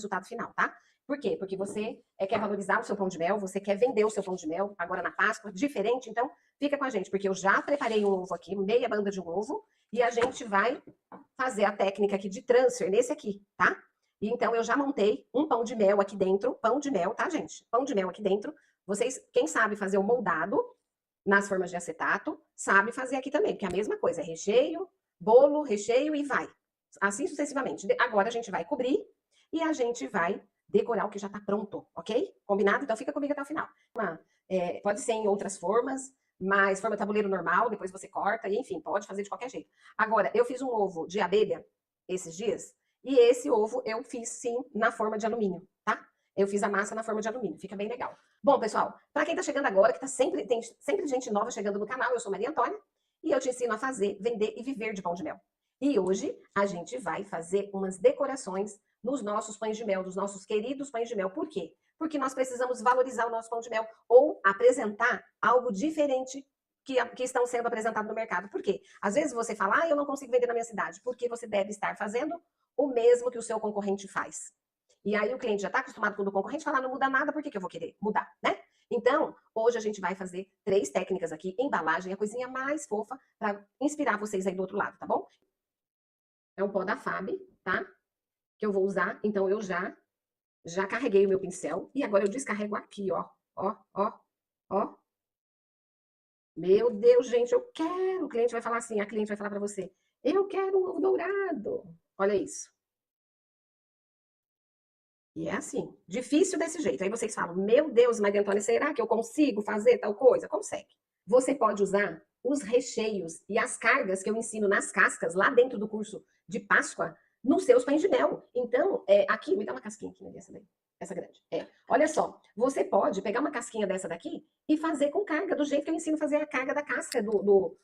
resultado final, tá? Por quê? Porque você quer valorizar o seu pão de mel, você quer vender o seu pão de mel agora na Páscoa, diferente, então fica com a gente, porque eu já preparei um ovo aqui, meia banda de um ovo, e a gente vai fazer a técnica aqui de transfer nesse aqui, tá? E então eu já montei um pão de mel aqui dentro, pão de mel, tá, gente? Pão de mel aqui dentro. Vocês, quem sabe fazer o moldado nas formas de acetato, sabe fazer aqui também, porque é a mesma coisa, é recheio, bolo, recheio e vai. Assim sucessivamente. Agora a gente vai cobrir e a gente vai decorar o que já tá pronto, ok? Combinado? Então fica comigo até o final. Pode ser em outras formas, mas forma tabuleiro normal, depois você corta, e enfim, pode fazer de qualquer jeito. Agora, eu fiz um ovo de abelha esses dias, e esse ovo eu fiz sim na forma de alumínio, tá? Eu fiz a massa na forma de alumínio, fica bem legal. Bom, pessoal, para quem tá chegando agora, que tem sempre gente nova chegando no canal, eu sou Maria Antônia, e eu te ensino a fazer, vender e viver de pão de mel. E hoje a gente vai fazer umas decorações nos nossos pães de mel, dos nossos queridos pães de mel. Por quê? Porque nós precisamos valorizar o nosso pão de mel ou apresentar algo diferente que estão sendo apresentados no mercado. Por quê? Às vezes você fala, eu não consigo vender na minha cidade, porque você deve estar fazendo o mesmo que o seu concorrente faz. E aí o cliente já está acostumado com o do concorrente, falar, não muda nada, por que eu vou querer mudar, né? Então, hoje a gente vai fazer 3 técnicas aqui, embalagem, a coisinha mais fofa, para inspirar vocês aí do outro lado, tá bom? É um pó da FAB, tá? Que eu vou usar, então eu já carreguei o meu pincel, e agora eu descarrego aqui, ó, ó, ó, ó. Meu Deus, gente, eu quero. O cliente vai falar assim, a cliente vai falar para você, eu quero um ovo dourado. Olha isso. E é assim, difícil desse jeito. Aí vocês falam, meu Deus, Maria Antônia, será que eu consigo fazer tal coisa? Consegue. Você pode usar os recheios e as cargas que eu ensino nas cascas, lá dentro do curso de Páscoa, nos seus pães de mel. Então, aqui, me dá uma casquinha aqui, essa daí. Essa grande. Olha só, você pode pegar uma casquinha dessa daqui e fazer com carga, do jeito que eu ensino a fazer a carga da casca do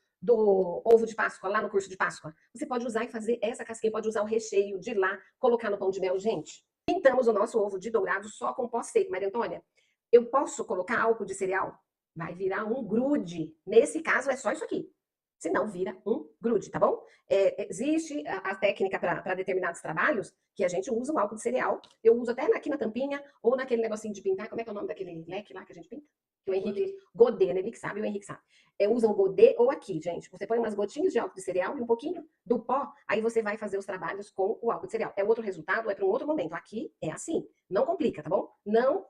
ovo de Páscoa, lá no curso de Páscoa. Você pode usar e fazer essa casquinha, pode usar o recheio de lá, colocar no pão de mel. Gente, pintamos o nosso ovo de dourado só com pó seco, Maria Antônia. Eu posso colocar álcool de cereal? Vai virar um grude. Nesse caso, é só isso aqui. Senão, vira um grude, tá bom? Existe a técnica para determinados trabalhos que a gente usa o álcool de cereal. Eu uso até aqui na tampinha ou naquele negocinho de pintar. Como é que é o nome daquele leque lá que a gente pinta? Que o Henrique... Godê, né? Ele que sabe, o Henrique sabe. Usa o godê ou aqui, gente. Você põe umas gotinhas de álcool de cereal e um pouquinho do pó, aí você vai fazer os trabalhos com o álcool de cereal. É outro resultado, é para um outro momento. Aqui é assim. Não complica, tá bom? Não.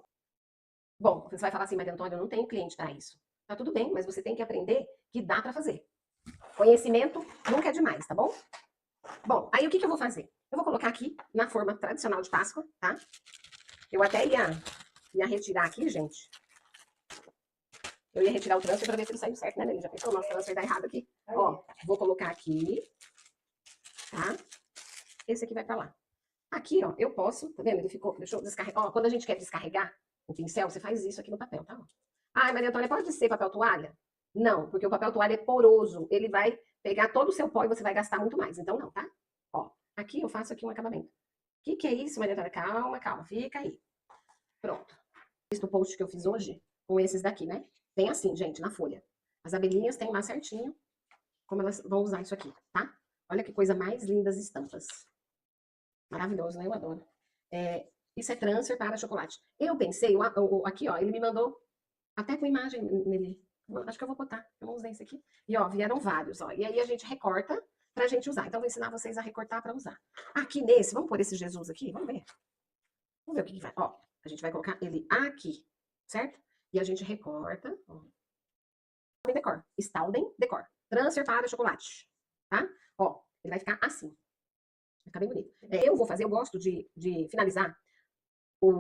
Bom, você vai falar assim, Maria Antônia, eu não tenho cliente para isso. Tá tudo bem, mas você tem que aprender que dá para fazer. Conhecimento nunca é demais, tá bom? Bom, aí o que eu vou fazer? Eu vou colocar aqui na forma tradicional de Páscoa, tá? Eu até ia retirar aqui, gente. Eu ia retirar o transfer para ver se ele saiu certo, né, Nelly? Já pensou? Nosso transfer tá errado aqui. Ó, vou colocar aqui, tá? Esse aqui vai para lá. Aqui, ó, eu posso, tá vendo? Ele ficou, deixa eu descarregar. Ó, quando a gente quer descarregar o pincel, você faz isso aqui no papel, tá? Ai, Maria Antônia, pode ser papel toalha? Não, porque o papel toalha é poroso. Ele vai pegar todo o seu pó e você vai gastar muito mais. Então, não, tá? Ó, aqui eu faço aqui um acabamento. O que é isso, Maria Antônia? Calma, calma, fica aí. Pronto. Esse o post que eu fiz hoje com esses daqui, né? Tem assim, gente, na folha. As abelhinhas tem lá certinho como elas vão usar isso aqui, tá? Olha que coisa mais linda as estampas. Maravilhoso, né? Eu adoro. Isso é transfer para chocolate. Eu pensei, aqui, ó, ele me mandou até com imagem nele. Acho que eu vou botar. Eu não usei esse aqui. E, ó, vieram vários, ó. E aí a gente recorta pra gente usar. Então, eu vou ensinar vocês a recortar pra usar. Aqui nesse, vamos pôr esse Jesus aqui? Vamos ver. Vamos ver o que vai. Ó, a gente vai colocar ele aqui, certo? E a gente recorta. Ó. Decor. Stauden Decor. Transfer para chocolate. Tá? Ó, ele vai ficar assim. Vai ficar bem bonito. Eu gosto de finalizar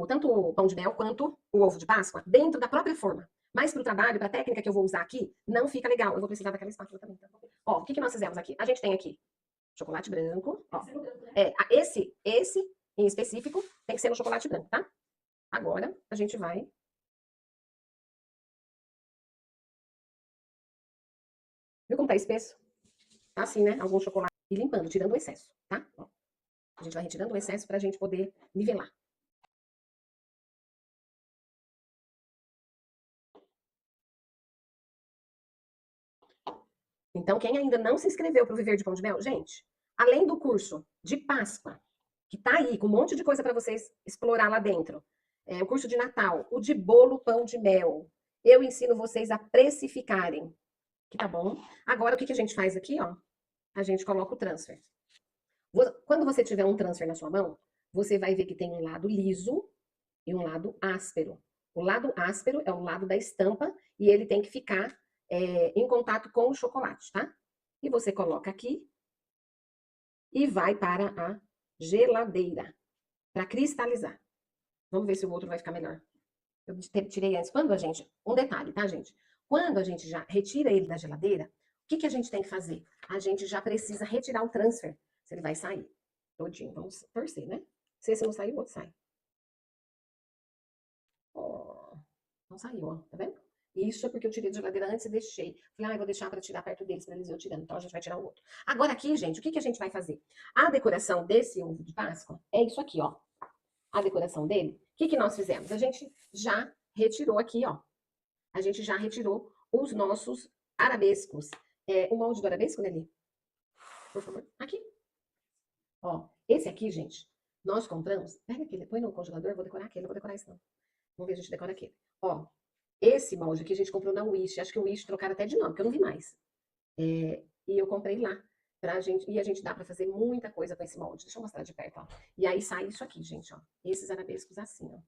tanto o pão de mel quanto o ovo de Páscoa dentro da própria forma. Mas para o trabalho, para a técnica que eu vou usar aqui, não fica legal. Eu vou precisar daquela espátula também. Tá? Ó, o que nós fizemos aqui? A gente tem aqui chocolate branco. Ó. Esse em específico tem que ser no chocolate branco, tá? Agora a gente vai... Viu como tá espesso? Tá assim, né? Algum chocolate. E limpando, tirando o excesso, tá? Ó. A gente vai retirando o excesso pra gente poder nivelar. Então, quem ainda não se inscreveu para o Viver de Pão de Mel, gente, além do curso de Páscoa, que tá aí, com um monte de coisa para vocês explorar lá dentro. O curso de Natal, o de bolo pão de mel. Eu ensino vocês a precificarem, que tá bom? Agora, o que que a gente faz aqui, ó? A gente coloca o transfer. Quando você tiver um transfer na sua mão, você vai ver que tem um lado liso e um lado áspero. O lado áspero é o lado da estampa e ele tem que ficar em contato com o chocolate, tá? E você coloca aqui e vai para a geladeira para cristalizar. Vamos ver se o outro vai ficar melhor. Eu tirei antes. Quando a gente. Um detalhe, tá, gente? Quando a gente já retira ele da geladeira, o que que a gente tem que fazer? A gente já precisa retirar o transfer. Se ele vai sair todinho. Vamos torcer, né? Se esse não sair, o outro sai. Ó, não saiu, ó. Tá vendo? Isso é porque eu tirei da geladeira antes e deixei. Falei, eu vou deixar para tirar perto deles, para eles eu tirando. Então a gente vai tirar o outro. Agora aqui, gente, o que que a gente vai fazer? A decoração desse ovo de Páscoa é isso aqui, ó. A decoração dele. O que que nós fizemos? A gente já retirou aqui, ó. A gente já retirou os nossos arabescos. O molde do arabesco, Nelly? Por favor. Aqui. Ó, esse aqui, gente, nós compramos. Pega aquele, põe no congelador, eu vou decorar aquele, não vou decorar esse não. Vamos ver, a gente decora aquele. Ó, esse molde aqui a gente comprou na Wish. Acho que o Wish trocaram até de nome, porque eu não vi mais. E eu comprei lá. Pra gente, e a gente dá pra fazer muita coisa com esse molde. Deixa eu mostrar de perto, ó. E aí sai isso aqui, gente, ó. Esses arabescos assim, ó.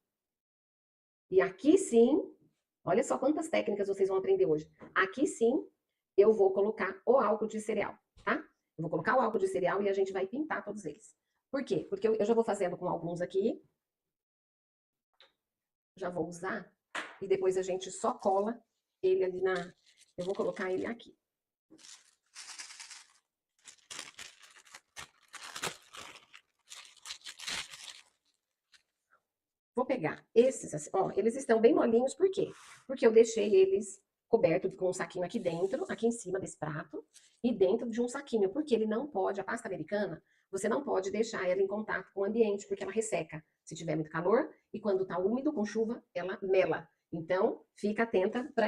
E aqui sim, olha só quantas técnicas vocês vão aprender hoje. Aqui sim, eu vou colocar o álcool de cereal, tá? Eu vou colocar o álcool de cereal e a gente vai pintar todos eles. Por quê? Porque eu já vou fazendo com alguns aqui. Já vou usar. E depois a gente só cola ele ali na... Eu vou colocar ele aqui. Vou pegar esses, assim, ó, eles estão bem molinhos, por quê? Porque eu deixei eles cobertos com um saquinho aqui dentro, aqui em cima desse prato, e dentro de um saquinho, porque ele não pode, a pasta americana, você não pode deixar ela em contato com o ambiente, porque ela resseca se tiver muito calor, e quando tá úmido, com chuva, ela mela. Então, fica atenta para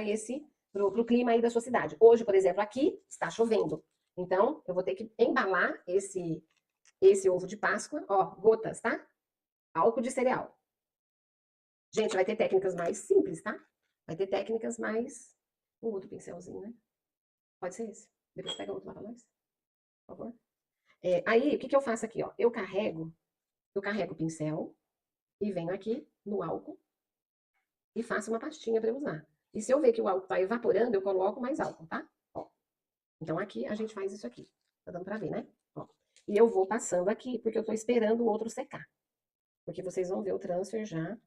pro clima aí da sua cidade. Hoje, por exemplo, aqui está chovendo. Então, eu vou ter que embalar esse ovo de Páscoa, ó, gotas, tá? Álcool de cereal. Gente, vai ter técnicas mais simples, tá? Vai ter técnicas mais... Um outro pincelzinho, né? Pode ser esse. Depois pega outro lá pra nós, por favor. Aí, o que que eu faço aqui, ó? Eu carrego o pincel e venho aqui no álcool e faço uma pastinha para eu usar. E se eu ver que o álcool tá evaporando, eu coloco mais álcool, tá? Ó. Então, aqui a gente faz isso aqui. Tá dando pra ver, né? Ó. E eu vou passando aqui, porque eu tô esperando o outro secar. Porque vocês vão ver o transfer já.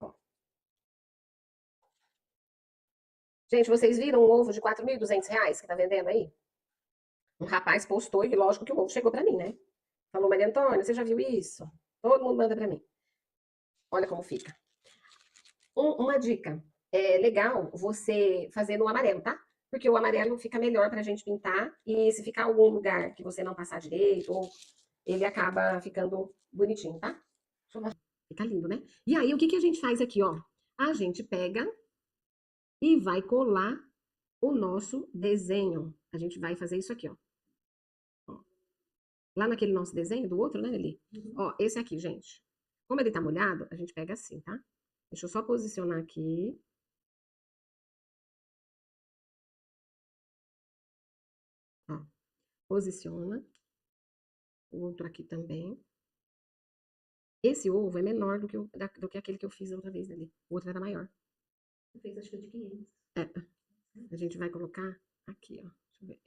Ó. Gente, vocês viram um ovo de R$ 4.200 que tá vendendo aí? Um rapaz postou e lógico que o ovo chegou pra mim, né? Falou, Maria Antônia, você já viu isso? Todo mundo manda pra mim. Olha como fica. Uma dica. É legal você fazer no amarelo, tá? Porque o amarelo fica melhor pra gente pintar. E se ficar algum lugar que você não passar direito, ou ele acaba ficando bonitinho, tá? Fica lindo, né? E aí, o que que a gente faz aqui, ó? A gente pega e vai colar o nosso desenho. A gente vai fazer isso aqui, ó. Lá naquele nosso desenho do outro, né, Lili? Ó, esse aqui, gente. Como ele tá molhado, a gente pega assim, tá? Deixa eu só posicionar aqui. Ó, posiciona. O outro aqui também. Esse ovo é menor do que aquele que eu fiz outra vez ali. O outro era maior. Você fez acho que de 500. A gente vai colocar aqui, ó. Deixa eu ver.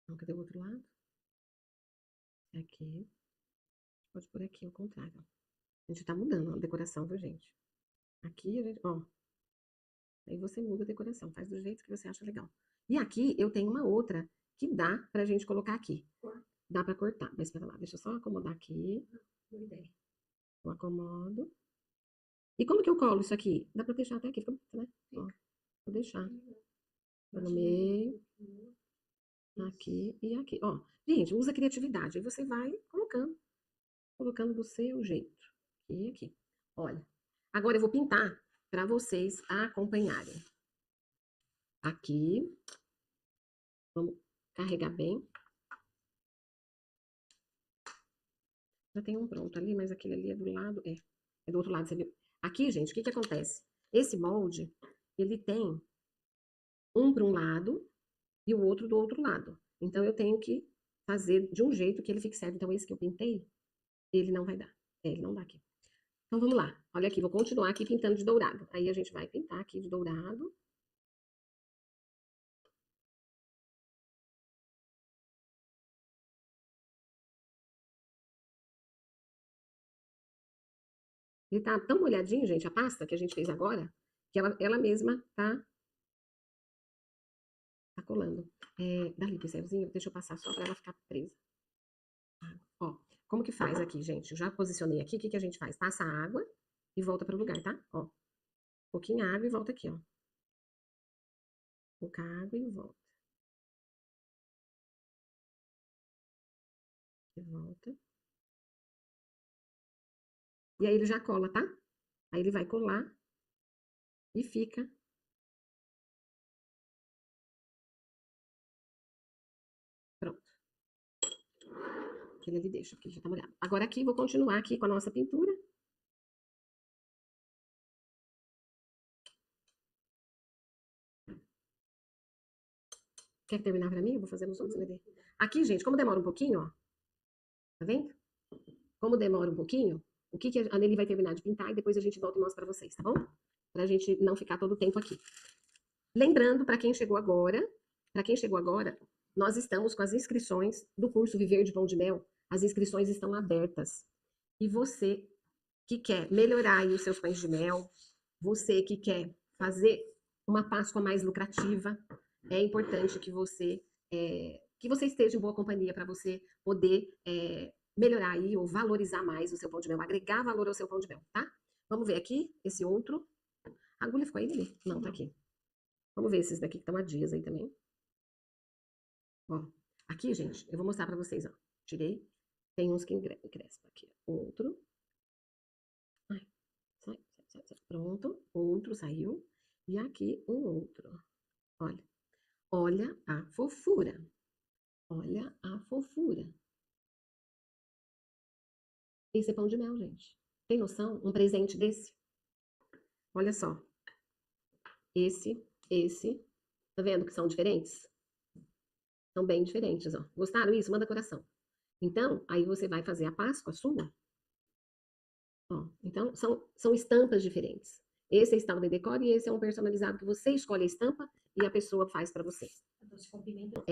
Então, cadê o outro lado? Aqui. Pode por aqui, ao contrário. A gente tá mudando a decoração, viu, gente? Aqui, a gente, ó. Aí você muda a decoração, faz do jeito que você acha legal. E aqui eu tenho uma outra que dá pra gente colocar aqui. Dá pra cortar, mas espera lá, deixa eu só acomodar aqui. Boa ideia. Eu acomodo. E como que eu colo isso aqui? Dá pra deixar até aqui, fica bonito, né? Ó, vou deixar. No meio, aqui e aqui. Ó, gente, usa criatividade. Aí você vai colocando do seu jeito. E aqui. Olha. Agora eu vou pintar pra vocês acompanharem. Aqui. Vamos carregar bem. Já tem um pronto ali, mas aquele ali é do lado, é do outro lado, você viu? Aqui, gente, o que que acontece? Esse molde, ele tem um para um lado e o outro do outro lado. Então, eu tenho que fazer de um jeito que ele fique certo. Então, esse que eu pintei, ele não vai dar. Ele não dá aqui. Então, vamos lá. Olha aqui, vou continuar aqui pintando de dourado. Aí, a gente vai pintar aqui de dourado. Ele tá tão molhadinho, gente, a pasta que a gente fez agora, que ela mesma tá colando. Dá ali, pincelzinho, deixa eu passar só pra ela ficar presa. Ó, como que faz aqui, gente? Eu já posicionei aqui, o que que a gente faz? Passa a água e volta pro lugar, tá? Ó, um pouquinho água e volta aqui, ó. Pouca água e volta. E volta. E aí ele já cola, tá? Aí ele vai colar e fica. Pronto. Aquele ali deixa, porque ele já tá molhado. Agora aqui, vou continuar aqui com a nossa pintura. Quer terminar pra mim? Eu vou fazer nos outros, né? Aqui, gente, como demora um pouquinho, ó. Tá vendo? Como demora um pouquinho, o que que a Nelly vai terminar de pintar e depois a gente volta e mostra pra vocês, tá bom? Pra gente não ficar todo o tempo aqui. Lembrando, para quem chegou agora, nós estamos com as inscrições do curso Viver de Pão de Mel. As inscrições estão abertas. E você que quer melhorar aí os seus pães de mel, você que quer fazer uma Páscoa mais lucrativa, é importante que você esteja em boa companhia para você poder melhorar aí ou valorizar mais o seu pão de mel, agregar valor ao seu pão de mel, tá? Vamos ver aqui esse outro. A agulha ficou aí, Lili? Não, tá aqui. Vamos ver esses daqui que estão há dias aí também. Ó, aqui, gente, eu vou mostrar pra vocês, ó. Tirei. Tem uns que encrespam aqui. Outro. Ai, sai. Pronto. Outro saiu. E aqui um outro. Olha. Olha a fofura. Olha a fofura. Esse é pão de mel, gente. Tem noção? Um presente desse? Olha só. Esse. Tá vendo que são diferentes? São bem diferentes, ó. Gostaram isso? Manda coração. Então, aí você vai fazer a Páscoa sua. Ó, então, são estampas diferentes. Esse é estampa de decor e esse é um personalizado que você escolhe a estampa e a pessoa faz para você.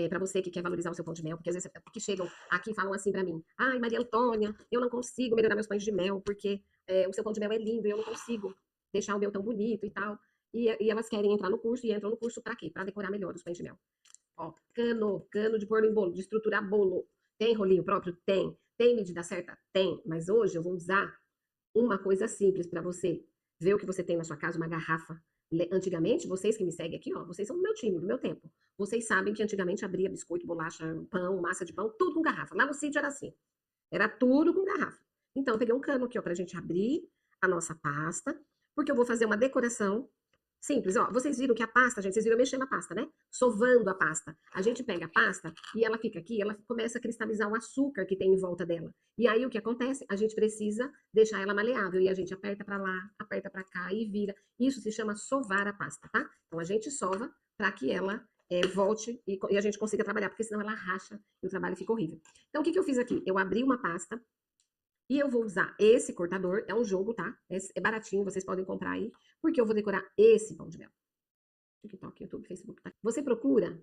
Para você que quer valorizar o seu pão de mel, porque às vezes que chegam aqui e falam assim para mim: ai, Maria Antônia, eu não consigo melhorar meus pães de mel porque o seu pão de mel é lindo e eu não consigo deixar o meu tão bonito e tal. E elas querem entrar no curso e entram no curso para quê? Para decorar melhor os pães de mel. Ó, cano de pôr em bolo, de estruturar bolo. Tem rolinho próprio? Tem. Tem medida certa? Tem. Mas hoje eu vou usar uma coisa simples para você ver o que você tem na sua casa, uma garrafa. Antigamente, vocês que me seguem aqui, ó, vocês são do meu time, do meu tempo. Vocês sabem que antigamente abria biscoito, bolacha, pão, massa de pão, tudo com garrafa. Lá no sítio era assim. Era tudo com garrafa. Então, eu peguei um cano aqui, ó, pra gente abrir a nossa pasta, porque eu vou fazer uma decoração simples, ó. Vocês viram que a pasta, gente, vocês viram mexendo na pasta, né? Sovando a pasta. A gente pega a pasta e ela fica aqui, ela começa a cristalizar o açúcar que tem em volta dela. E aí o que acontece? A gente precisa deixar ela maleável e a gente aperta para lá, aperta para cá e vira. Isso se chama sovar a pasta, tá? Então a gente sova para que ela volte e a gente consiga trabalhar, porque senão ela racha e o trabalho fica horrível. Então o que que eu fiz aqui? Eu abri uma pasta e eu vou usar esse cortador, é um jogo, tá? É baratinho, vocês podem comprar aí, porque eu vou decorar esse pão de mel. TikTok, YouTube, Facebook, tá? Você procura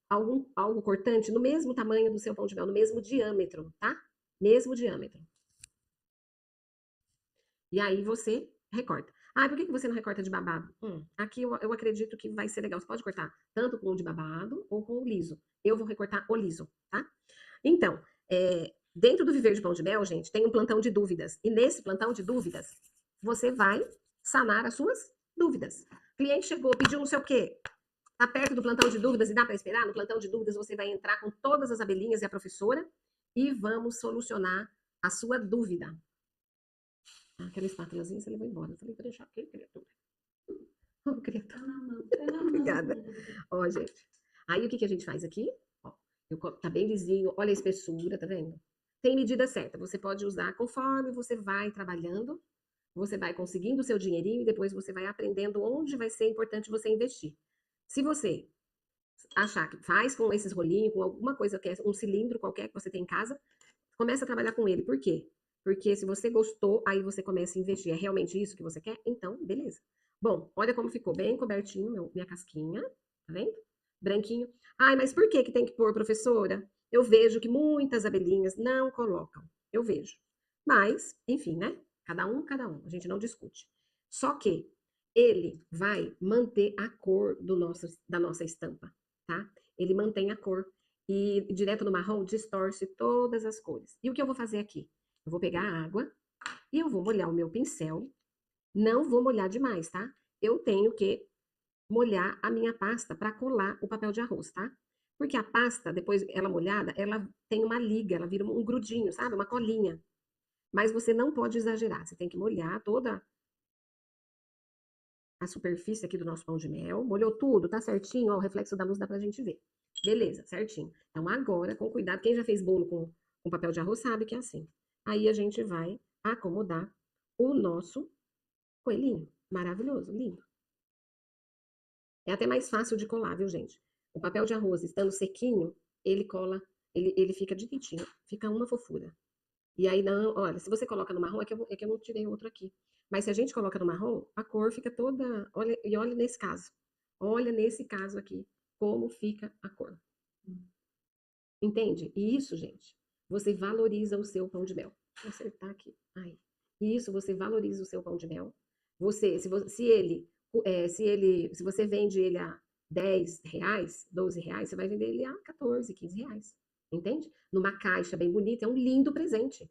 algo cortante no mesmo tamanho do seu pão de mel, no mesmo diâmetro, tá? Mesmo diâmetro. E aí você recorta. Ah, por que você não recorta de babado? Aqui eu acredito que vai ser legal. Você pode cortar tanto com o de babado ou com o liso. Eu vou recortar o liso, tá? Então, dentro do Viver de Pão de Mel, gente, tem um plantão de dúvidas. E nesse plantão de dúvidas, você vai sanar as suas dúvidas. O cliente chegou, pediu não sei o quê. Tá perto do plantão de dúvidas e dá para esperar? No plantão de dúvidas, você vai entrar com todas as abelhinhas e a professora e vamos solucionar a sua dúvida. Aquela espátulazinha você levou embora. Eu falei para deixar aqui, criatura. Oh, criatura. Obrigada. Ó, gente. Aí, o que a gente faz aqui? Ó, tá bem lisinho. Olha a espessura, tá vendo? tem medida certa. Você pode usar conforme você vai trabalhando, você vai conseguindo o seu dinheirinho e depois você vai aprendendo onde vai ser importante você investir. Se você achar que faz com esses rolinhos, com alguma coisa que é um cilindro qualquer que você tem em casa, começa a trabalhar com ele. Por quê? Porque se você gostou, aí você começa a investir. É realmente isso que você quer? Então, beleza. Bom, olha como ficou bem cobertinho minha casquinha, tá vendo? Branquinho. Ai, mas por que que tem que pôr, professora? Eu vejo que muitas abelhinhas não colocam. Eu vejo. Mas, enfim, né? Cada um. A gente não discute. Só que ele vai manter a cor da nossa estampa, tá? Ele mantém a cor. E direto no marrom distorce todas as cores. E o que eu vou fazer aqui? Eu vou pegar a água e eu vou molhar o meu pincel. Não vou molhar demais, tá? Eu tenho que molhar a minha pasta para colar o papel de arroz, tá? Porque a pasta, depois ela molhada, ela tem uma liga, ela vira um grudinho, sabe? Uma colinha. Mas você não pode exagerar. Você tem que molhar toda a superfície aqui do nosso pão de mel. Molhou tudo, tá certinho? Ó, o reflexo da luz dá pra gente ver. Beleza, certinho. Então agora, com cuidado, quem já fez bolo com papel de arroz sabe que é assim. Aí a gente vai acomodar o nosso coelhinho. Maravilhoso, lindo. É até mais fácil de colar, viu, gente? O papel de arroz, estando sequinho, ele cola, ele fica direitinho. Fica uma fofura. E aí, não, olha, se você coloca no marrom, é que eu não tirei outro aqui. Mas se a gente coloca no marrom, a cor fica toda. Olha, e olha nesse caso. Olha nesse caso aqui, como fica a cor. Entende? E isso, gente, você valoriza o seu pão de mel. Vou acertar aqui. Aí. E isso, você valoriza o seu pão de mel. Se você vende ele a R$ 10, R$ 12, você vai vender ele a 14, R$ 15. Entende? Numa caixa bem bonita, é um lindo presente.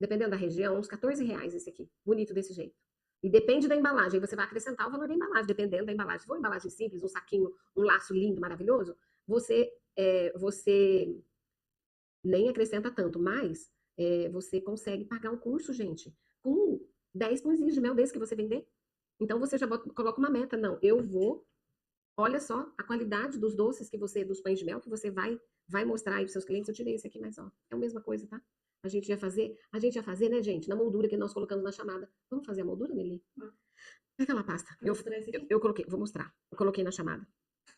Dependendo da região, uns R$ 14 esse aqui. Bonito desse jeito. E depende da embalagem. Aí você vai acrescentar o valor da embalagem, dependendo da embalagem. Se for uma embalagem simples, um saquinho, um laço lindo, maravilhoso, você nem acrescenta tanto, mas você consegue pagar o curso, gente, com 10 pãezinhos de mel desse que você vender. Então você já coloca uma meta. Não, eu vou. Olha só a qualidade dos doces dos pães de mel que você vai mostrar aí para seus clientes. Eu tirei esse aqui, mas ó, é a mesma coisa, tá? A gente ia fazer, né, gente, na moldura que nós colocamos na chamada. Vamos fazer a moldura, Nelly? Pega aquela pasta. Eu coloquei, vou mostrar. Eu coloquei na chamada.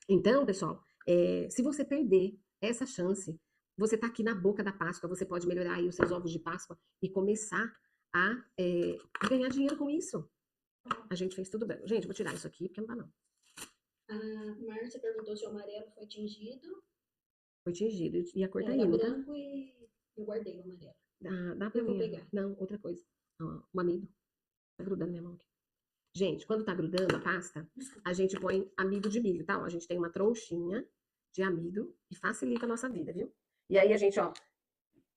Então, pessoal, se você perder essa chance, você está aqui na boca da Páscoa, você pode melhorar aí os seus ovos de Páscoa e começar a ganhar dinheiro com isso. A gente fez tudo bem. Gente, vou tirar isso aqui, porque não dá não. A Márcia perguntou se o amarelo foi tingido. Foi tingido. E a cor tá Era indo, tá? branco e eu guardei o amarelo. Dá pra Eu vou mim. pegar. Não, outra coisa. Ó, o amido. Tá grudando minha mão aqui. Gente, quando tá grudando a pasta, a gente põe amido de milho, tá? Ó, a gente tem uma tronchinha de amido que facilita a nossa vida, viu? E aí a gente, ó.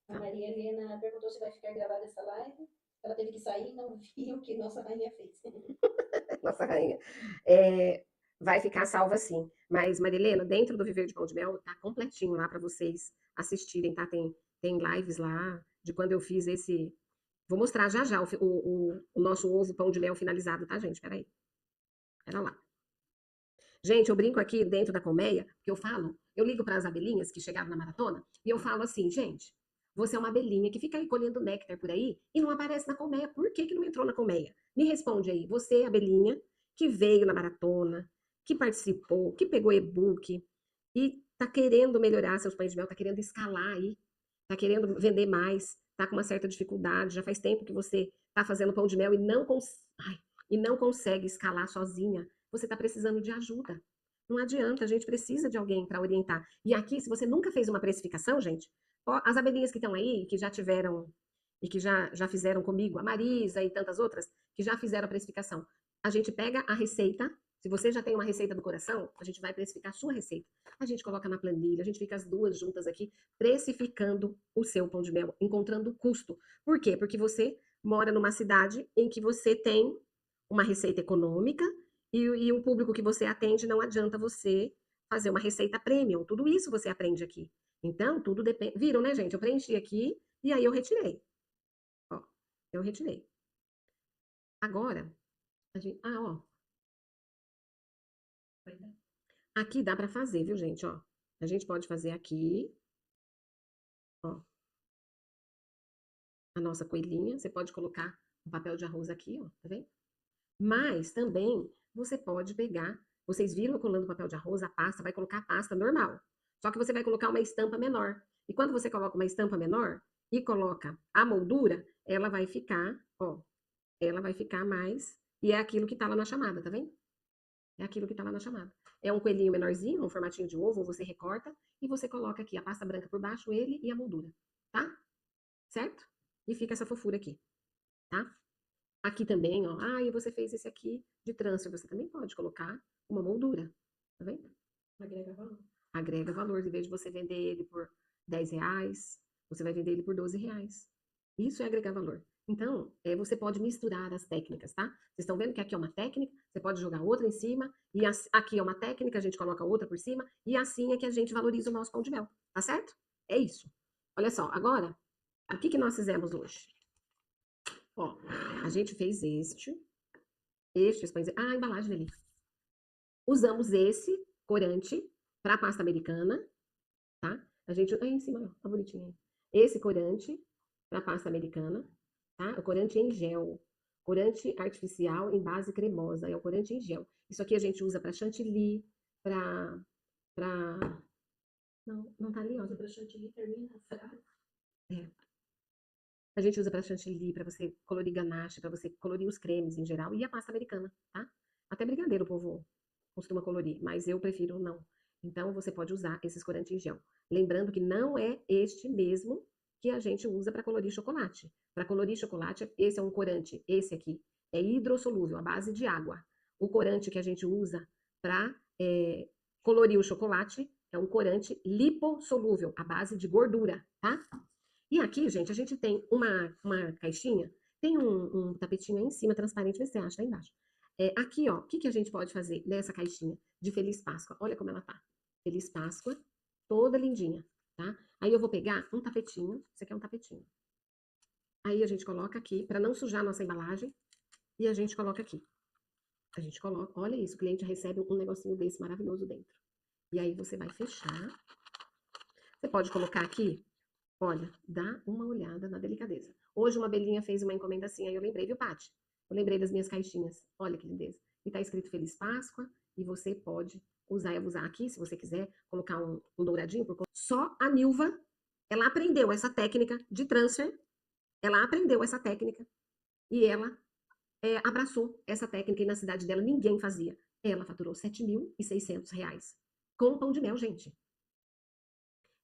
A Maria Helena perguntou se vai ficar gravada essa live. Ela teve que sair e não viu o que nossa rainha fez. Nossa rainha. Vai ficar salva sim. Mas, Marilena, dentro do Viver de Pão de Mel, tá completinho lá para vocês assistirem, tá? Tem lives lá de quando eu fiz esse. Vou mostrar já já o nosso ovo pão de mel finalizado, tá, gente? Peraí. Pera lá. Gente, eu brinco aqui dentro da colmeia, que eu ligo para as abelhinhas que chegaram na maratona, e eu falo assim, gente, você é uma abelhinha que fica aí colhendo néctar por aí e não aparece na colmeia. Por que que não entrou na colmeia? Me responde aí. Você, abelhinha, que veio na maratona, que participou, que pegou e-book e tá querendo melhorar seus pães de mel, tá querendo escalar aí, tá querendo vender mais, tá com uma certa dificuldade, já faz tempo que você tá fazendo pão de mel e não consegue escalar sozinha. Você está precisando de ajuda. Não adianta, a gente precisa de alguém para orientar. E aqui, se você nunca fez uma precificação, gente, ó, as abelhinhas que estão aí, que já tiveram e que já fizeram comigo, a Marisa e tantas outras, que já fizeram a precificação. A gente pega a receita, se você já tem uma receita do coração, a gente vai precificar a sua receita. A gente coloca na planilha, a gente fica as duas juntas aqui, precificando o seu pão de mel, encontrando o custo. Por quê? Porque você mora numa cidade em que você tem uma receita econômica e o público que você atende não adianta você fazer uma receita premium. Tudo isso você aprende aqui. Então, tudo depende. Viram, né, gente? Eu preenchi aqui e aí eu retirei. Ó, eu retirei. Agora, ó. Aqui dá para fazer, viu, gente? Ó, a gente pode fazer aqui. Ó. a nossa coelhinha. Você pode colocar um papel de arroz aqui, ó, tá vendo? Mas também você pode pegar, vocês viram eu colando papel de arroz, a pasta, vai colocar a pasta normal. Só que você vai colocar uma estampa menor. E quando você coloca uma estampa menor e coloca a moldura, ela vai ficar, ó, ela vai ficar mais, e é aquilo que tá lá na chamada, tá vendo? É aquilo que tá lá na chamada. É um coelhinho menorzinho, um formatinho de ovo, você recorta e você coloca aqui a pasta branca por baixo, ele e a moldura, tá? Certo? E fica essa fofura aqui, tá? Aqui também, ó, e você fez esse aqui de transfer, você também pode colocar uma moldura, tá vendo? Agrega valor. Agrega valor, em vez de você vender ele por R$ 10, você vai vender ele por R$ 12. Isso é agregar valor. Então, você pode misturar as técnicas, tá? Vocês estão vendo que aqui é uma técnica, você pode jogar outra em cima, e aqui é uma técnica, a gente coloca outra por cima, e assim é que a gente valoriza o nosso pão de mel, tá certo? É isso. Olha só, agora, o que nós fizemos hoje? Ó, a gente fez estes pães. A embalagem ali. Usamos esse corante para pasta americana, tá? A gente. Aí em cima, ó, tá bonitinho aí. Esse corante para pasta americana, tá? O corante em gel. Corante artificial em base cremosa. É o corante em gel. Isso aqui a gente usa para chantilly, para. Não tá ali, ó. Usa para chantilly, termina fraco. É. A gente usa para chantilly, para você colorir ganache, para você colorir os cremes em geral, e a pasta americana, tá? Até brigadeiro o povo costuma colorir, mas eu prefiro não. Então, você pode usar esses corantes em gel. Lembrando que não é este mesmo que a gente usa para colorir chocolate. Para colorir chocolate, esse é um corante, esse aqui, é hidrossolúvel, à base de água. O corante que a gente usa para colorir o chocolate é um corante lipossolúvel, à base de gordura, tá? E aqui, gente, a gente tem uma caixinha, tem um tapetinho aí em cima, transparente, vê se você acha, lá embaixo. Aqui, ó, o que a gente pode fazer nessa caixinha de Feliz Páscoa? Olha como ela tá. Feliz Páscoa, toda lindinha, tá? Aí eu vou pegar um tapetinho, isso aqui é um tapetinho. Aí a gente coloca aqui, para não sujar a nossa embalagem, e a gente coloca aqui. A gente coloca, olha isso, o cliente recebe um negocinho desse maravilhoso dentro. E aí você vai fechar. Você pode colocar aqui. Olha, dá uma olhada na delicadeza. Hoje uma abelhinha fez uma encomenda assim, aí eu lembrei, viu, Paty? Eu lembrei das minhas caixinhas. Olha que lindeza. E tá escrito Feliz Páscoa, e você pode usar e abusar aqui, se você quiser, colocar um douradinho. Só a Nilva, ela aprendeu essa técnica de transfer, ela aprendeu essa técnica, e ela abraçou essa técnica, e na cidade dela ninguém fazia. Ela faturou R$ 7.600 com pão de mel, gente.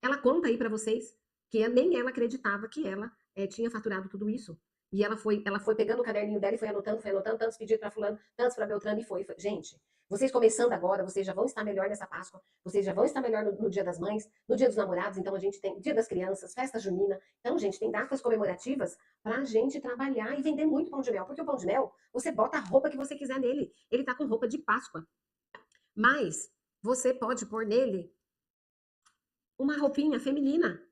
Ela conta aí para vocês que nem ela acreditava que ela tinha faturado tudo isso. E ela foi pegando o caderninho dela e foi anotando, tantos pedidos para fulano, tantos para Beltrano, e foi. Gente, vocês começando agora, vocês já vão estar melhor nessa Páscoa, vocês já vão estar melhor no Dia das Mães, no Dia dos Namorados, então a gente tem Dia das Crianças, Festa Junina. Então, gente, tem datas comemorativas para a gente trabalhar e vender muito pão de mel, porque o pão de mel, você bota a roupa que você quiser nele. Ele tá com roupa de Páscoa. Mas você pode pôr nele uma roupinha feminina,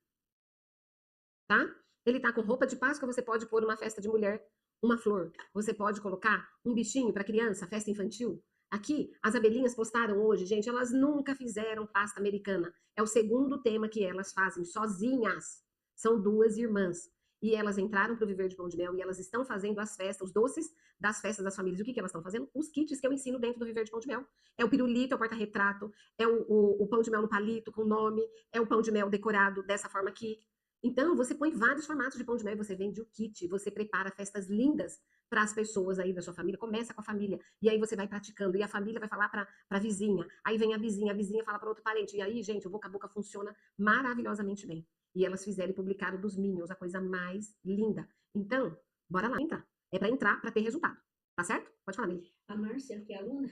tá? Ele tá com roupa de Páscoa, você pode pôr uma festa de mulher, uma flor. Você pode colocar um bichinho para criança, festa infantil. Aqui, as abelhinhas postaram hoje, gente, elas nunca fizeram pasta americana. É o segundo tema que elas fazem sozinhas. São duas irmãs. E elas entraram para o Viver de Pão de Mel e elas estão fazendo as festas, os doces das festas das famílias. O que elas estão fazendo? Os kits que eu ensino dentro do Viver de Pão de Mel. É o pirulito, é o porta-retrato, é o pão de mel no palito com nome, é o pão de mel decorado dessa forma aqui. Então, você põe vários formatos de pão de mel, você vende o kit, você prepara festas lindas para as pessoas aí da sua família, começa com a família, e aí você vai praticando, e a família vai falar para a vizinha, aí vem a vizinha fala para outro parente, e aí, gente, o boca a boca funciona maravilhosamente bem. E elas fizeram e publicaram dos Minions, a coisa mais linda. Então, bora lá entrar. É para entrar, para ter resultado. Tá certo? Pode falar, Mili. A Márcia, que é aluna,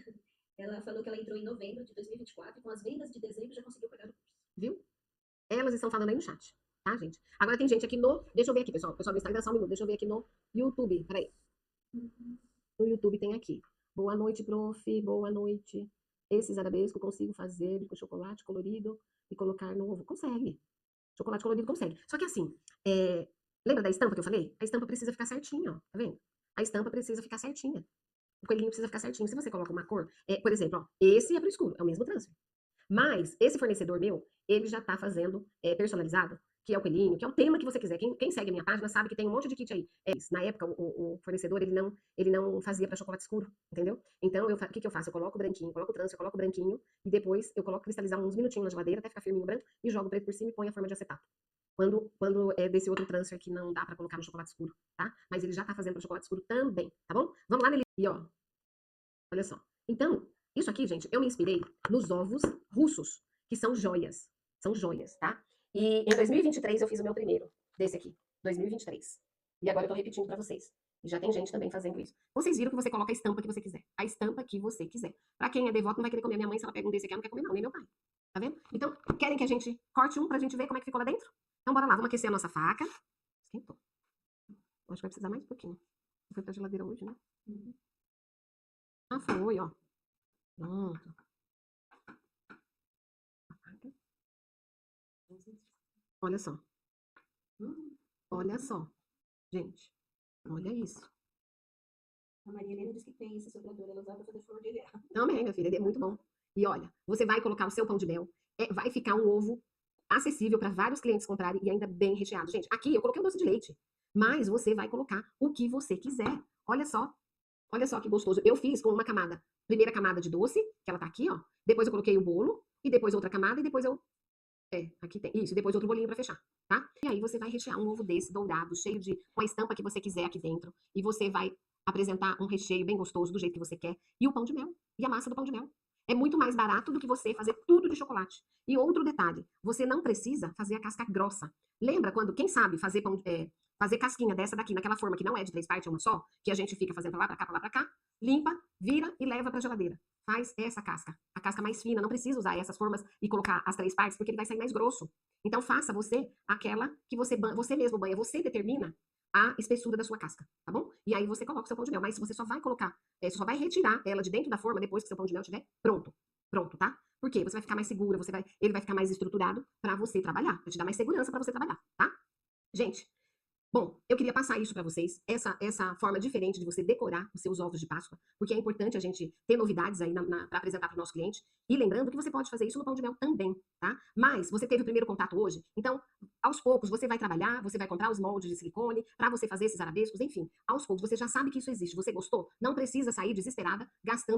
ela falou que ela entrou em novembro de 2024 e com as vendas de dezembro já conseguiu pagar o curso. Viu? Elas estão falando aí no chat. Tá, gente? Agora tem gente aqui no... Deixa eu ver aqui, pessoal. Pessoal do Instagram, só um minuto. Deixa eu ver aqui no YouTube. Peraí. No YouTube tem aqui. Boa noite, prof. Boa noite. Esses arabescos consigo fazer com chocolate colorido e colocar no ovo. Consegue. Chocolate colorido consegue. Só que assim, lembra da estampa que eu falei? A estampa precisa ficar certinha, ó. Tá vendo? A estampa precisa ficar certinha. O coelhinho precisa ficar certinho. Se você coloca uma cor... por exemplo, ó. Esse é pro escuro. É o mesmo transfer. Mas esse fornecedor meu, ele já tá fazendo personalizado. que é o coelhinho, que é o tema que você quiser. Quem segue a minha página sabe que tem um monte de kit aí. É isso. Na época, o fornecedor, ele não fazia para chocolate escuro, entendeu? Então, o que eu faço? Eu coloco o branquinho, coloco o transfer, coloco o branquinho, e depois eu coloco cristalizar uns minutinhos na geladeira, até ficar firminho branco, e jogo o preto por cima e ponho a forma de acetato. Quando é desse outro transfer que não dá para colocar no chocolate escuro, tá? Mas ele já tá fazendo para chocolate escuro também, tá bom? Vamos lá nele. E ó, olha só. Então, isso aqui, gente, eu me inspirei nos ovos russos, que são joias. São joias, tá? E em 2023 eu fiz o meu primeiro, desse aqui, 2023. E agora eu tô repetindo pra vocês. E já tem gente também fazendo isso. Vocês viram que você coloca a estampa que você quiser. A estampa que você quiser. Pra quem é devoto, não vai querer comer. Minha mãe, se ela pega um desse aqui, ela não quer comer não, nem meu pai. Tá vendo? Então, querem que a gente corte um pra gente ver como é que ficou lá dentro? Então, bora lá. Vamos aquecer a nossa faca. Esquentou. Acho que vai precisar mais um pouquinho. Foi pra geladeira hoje, né? Ah, foi, ó. Pronto. Olha só. Olha só. Gente, olha isso. A Maria Helena disse que tem esse soprador, ela usava pra fazer flor de guerra. Também, minha filha, é muito bom. E olha, você vai colocar o seu pão de mel, vai ficar um ovo acessível para vários clientes comprarem e ainda bem recheado. Gente, aqui eu coloquei um doce de leite, mas você vai colocar o que você quiser. Olha só que gostoso. Eu fiz com uma camada, primeira camada de doce, que ela tá aqui, ó. Depois eu coloquei o bolo, e depois outra camada, e depois aqui tem, isso, e depois outro bolinho para fechar, tá? E aí você vai rechear um ovo desse, dourado, cheio com a estampa que você quiser aqui dentro, e você vai apresentar um recheio bem gostoso, do jeito que você quer, e o pão de mel, e a massa do pão de mel. É muito mais barato do que você fazer tudo de chocolate. E outro detalhe, você não precisa fazer a casca grossa. Lembra quando, quem sabe, fazer casquinha dessa daqui, naquela forma que não é de 3 partes, é uma só, que a gente fica fazendo pra lá pra cá, limpa, vira e leva pra geladeira. Faz essa casca, a casca mais fina, não precisa usar essas formas e colocar as 3 partes, porque ele vai sair mais grosso. Então faça você aquela que você mesmo banha, você determina a espessura da sua casca, tá bom? E aí você coloca o seu pão de mel, mas você só vai colocar, você só vai retirar ela de dentro da forma depois que o seu pão de mel estiver pronto, tá? Por quê? Você vai ficar mais segura, ele vai ficar mais estruturado para você trabalhar, vai te dar mais segurança para você trabalhar, tá? Gente, bom, eu queria passar isso para vocês, essa forma diferente de você decorar os seus ovos de Páscoa, porque é importante a gente ter novidades aí para apresentar para o nosso cliente. E lembrando que você pode fazer isso no pão de mel também, tá? Mas você teve o primeiro contato hoje, então, aos poucos, você vai trabalhar, você vai comprar os moldes de silicone para você fazer esses arabescos, enfim. Aos poucos, você já sabe que isso existe. Você gostou? Não precisa sair desesperada,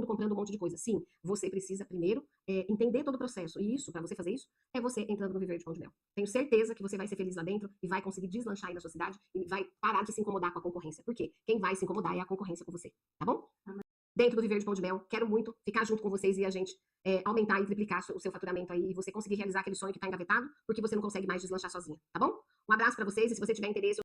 comprando um monte de coisa. Sim, você precisa primeiro entender todo o processo. E isso, para você fazer isso, é você entrando no Viver de Pão de Mel. Tenho certeza que você vai ser feliz lá dentro e vai conseguir deslanchar aí na sua cidade e vai parar de se incomodar com a concorrência. Por quê? Quem vai se incomodar é a concorrência com você, tá bom? Dentro do Viver de Pão de Mel, quero muito ficar junto com vocês e a gente aumentar e triplicar o seu faturamento aí e você conseguir realizar aquele sonho que tá engavetado, porque você não consegue mais deslanchar sozinha, tá bom? Um abraço para vocês e se você tiver interesse